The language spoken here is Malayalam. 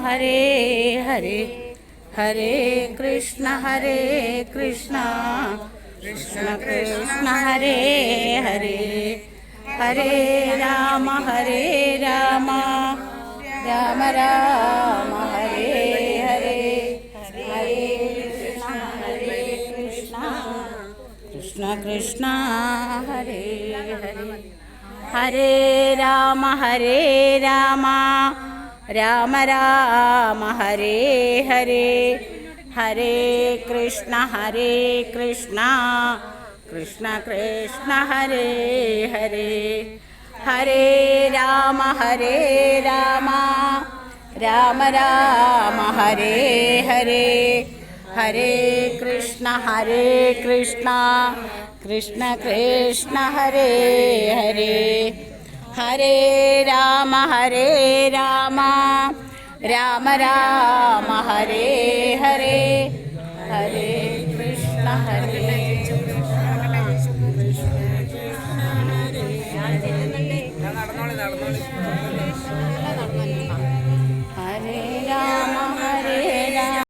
ഹരേ ഹരേ ഹരേ കൃഷ്ണ കൃഷ്ണ കൃഷ്ണ ഹരേ ഹരേ ഹരേ രാമ രാമ രാമ ഹരേ ഹരേ ഹരേ കൃഷ്ണ കൃഷ്ണ കൃഷ്ണ ഹരേ ഹരേ ഹരേ രാമ രാമ രാമ ഹരേ ഹരേ ഹരേ കൃഷ്ണ കൃഷ്ണ കൃഷ്ണ ഹരേ ഹരേ ഹരേ രാമ രാമ രാമ ഹരേ ഹരേ ഹരേ കൃഷ്ണ കൃഷ്ണ കൃഷ്ണ ഹരേ ഹരേ ഹരേ രാമ രാമ രാമ ഹരേ ഹരേ ഹരേ കൃഷ്ണ കൃഷ്ണ